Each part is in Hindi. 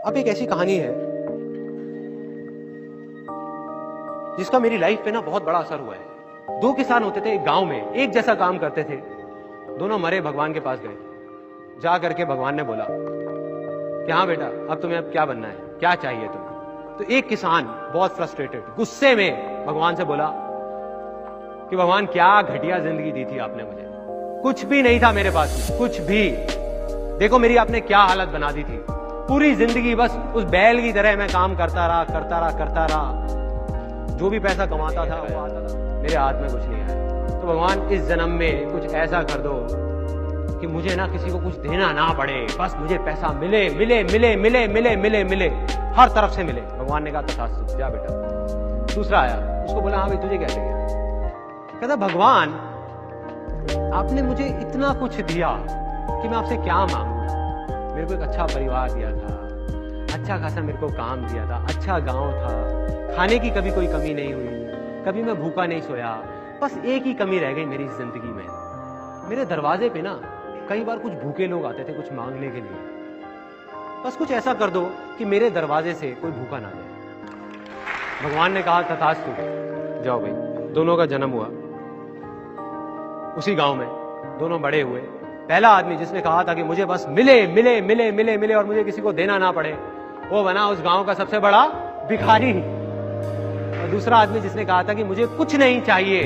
अब एक ऐसी कहानी है जिसका मेरी लाइफ पे ना बहुत बड़ा असर हुआ है। दो किसान होते थे एक गांव में, एक जैसा काम करते थे, दोनों मरे भगवान के पास गए। जा करके भगवान ने बोला कि हाँ बेटा, अब तुम्हें अब क्या बनना है, क्या चाहिए तुम्हें? तो एक किसान बहुत फ्रस्ट्रेटेड गुस्से में भगवान से बोला कि भगवान, क्या घटिया जिंदगी दी थी आपने मुझे, कुछ भी नहीं था मेरे पास, कुछ भी। देखो मेरी आपने क्या हालत बना दी थी, पूरी जिंदगी बस उस बैल की तरह मैं काम करता रहा, जो भी पैसा कमाता था वो आता था, मेरे हाथ में कुछ नहीं आया। तो भगवान, इस जन्म में कुछ ऐसा कर दो कि मुझे ना किसी को कुछ देना ना पड़े, बस मुझे पैसा मिले मिले मिले मिले मिले मिले मिले, हर तरफ से मिले। भगवान ने कहा तथास्तु, जा बेटा। दूसरा आया, उसको बोला हाँ भाई तुझे क्या चाहिए? कहता भगवान, आपने मुझे इतना कुछ दिया कि मैं आपसे क्या मांगू? मेरे को एक अच्छा परिवार दिया था, अच्छा खासा मेरे को काम दिया था, अच्छा गांव था, खाने की कभी कोई कमी नहीं हुई, कभी मैं भूखा नहीं सोया। बस एक ही कमी रह गई मेरी जिंदगी में, मेरे दरवाजे पे ना कई बार कुछ भूखे लोग आते थे कुछ मांगने के लिए। बस कुछ ऐसा कर दो कि मेरे दरवाजे से कोई भूखा ना जाए। भगवान ने कहा तथास्तु, जाओ भाई। दोनों का जन्म हुआ उसी गांव में, दोनों बड़े हुए। पहला आदमी जिसने कहा था कि मुझे बस मिले मिले मिले मिले मिले और मुझे किसी को देना ना पड़े, वो बना उस गांव का सबसे बड़ा भिखारी। और दूसरा आदमी जिसने कहा था कि मुझे कुछ नहीं चाहिए,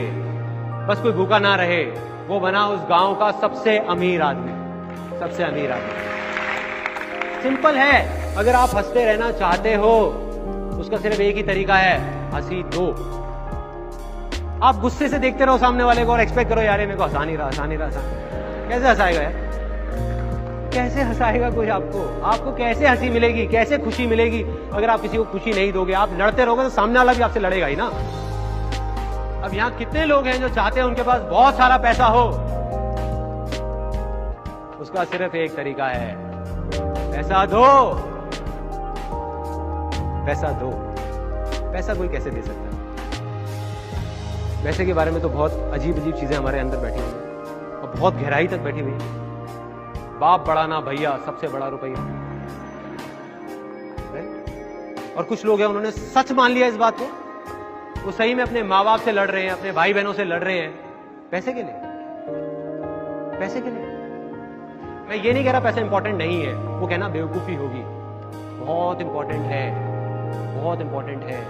बस कोई भूखा ना रहे, वो बना उस गांव का सबसे अमीर आदमी, सबसे अमीर आदमी। सिंपल है, अगर आप हंसते रहना चाहते हो उसका सिर्फ एक ही तरीका है, हंसी दो। आप गुस्से से देखते रहो सामने वाले को और एक्सपेक्ट करो यार मेरे को हंसा नहीं रहा, कैसे हंसाएगा यार? कैसे हंसाएगा कोई आपको? आपको कैसे हंसी मिलेगी, कैसे खुशी मिलेगी अगर आप किसी को खुशी नहीं दोगे? आप लड़ते रहोगे तो सामने वाला भी आपसे लड़ेगा ही ना। अब यहां कितने लोग हैं जो चाहते हैं उनके पास बहुत सारा पैसा हो? उसका सिर्फ एक तरीका है, पैसा दो, पैसा दो। पैसा कोई कैसे दे सकता है? पैसे के बारे में तो बहुत अजीब अजीब चीजें हमारे अंदर बैठी हुई हैं और बहुत गहराई तक बैठी हुई है। बाप बड़ा ना भैया, सबसे बड़ा रुपया। और कुछ लोग हैं उन्होंने सच मान लिया इस बात को, वो सही में अपने माँ बाप से लड़ रहे हैं, अपने भाई बहनों से लड़ रहे हैं, पैसे के लिए, पैसे के लिए। मैं ये नहीं कह रहा पैसा इंपॉर्टेंट नहीं है, वो कहना बेवकूफी होगी। बहुत इंपॉर्टेंट है, बहुत इंपॉर्टेंट है,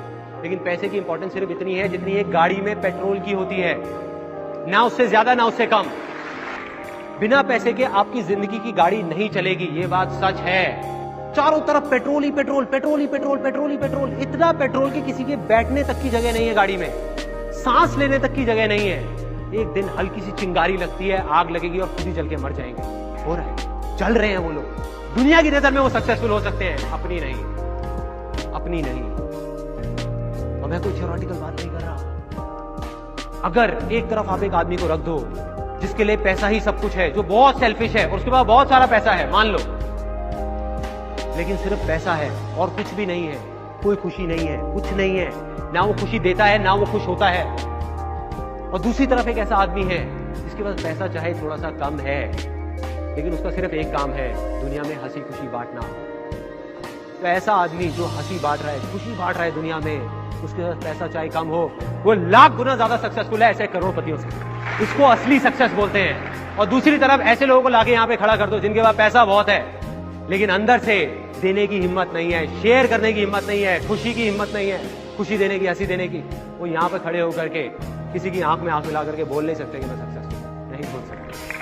लेकिन पैसे की इंपॉर्टेंस सिर्फ इतनी है जितनी एक गाड़ी में पेट्रोल की होती है, ना उससे ज्यादा ना उससे कम। बिना पैसे के आपकी जिंदगी की गाड़ी नहीं चलेगी, ये बात सच है। चारों तरफ पेट्रोल ही पेट्रोल, पेट्रोल ही पेट्रोल, पेट्रोल ही पेट्रोल। इतना पेट्रोल कि किसी के बैठने तक की जगह नहीं है गाड़ी में, सांस लेने तक की जगह नहीं है। एक दिन हल्की सी चिंगारी लगती है, आग लगेगी और खुद ही जल के मर जाएंगे। हो रहा है, चल रहे हैं वो लोग। दुनिया की नजर में वो सक्सेसफुल हो सकते हैं, अपनी नहीं, अपनी नहीं। और मैं कोई थ्योरेटिकल बात नहीं कर रहा। अगर एक तरफ आप एक आदमी को रख दो जिसके लिए पैसा ही सब कुछ है, जो बहुत सेल्फिश है और उसके पास बहुत सारा पैसा है, मान लो, लेकिन सिर्फ पैसा है और कुछ भी नहीं है, कोई खुशी नहीं है, कुछ नहीं है, ना वो खुशी देता है ना वो खुश होता है। और दूसरी तरफ एक ऐसा आदमी है जिसके पास पैसा चाहे थोड़ा सा कम है, लेकिन उसका सिर्फ एक काम है, दुनिया में हंसी खुशी बांटना। तो ऐसा आदमी जो हंसी बांट रहा है, खुशी बांट रहा है दुनिया में, उसके पास पैसा चाहे कम हो, वो लाख गुना ज्यादा सक्सेसफुल है ऐसे करोड़पतियों से। इसको असली सक्सेस बोलते हैं। और दूसरी तरफ ऐसे लोगों को लाके यहाँ पे खड़ा कर दो जिनके पास पैसा बहुत है, लेकिन अंदर से देने की हिम्मत नहीं है, शेयर करने की हिम्मत नहीं है, खुशी की हिम्मत नहीं है, खुशी देने की, हंसी देने की। वो यहाँ पे खड़े होकर के किसी की आंख में आंख मिला करके बोल नहीं सकते कि मैं सक्सेसफुल, नहीं बोल सकते।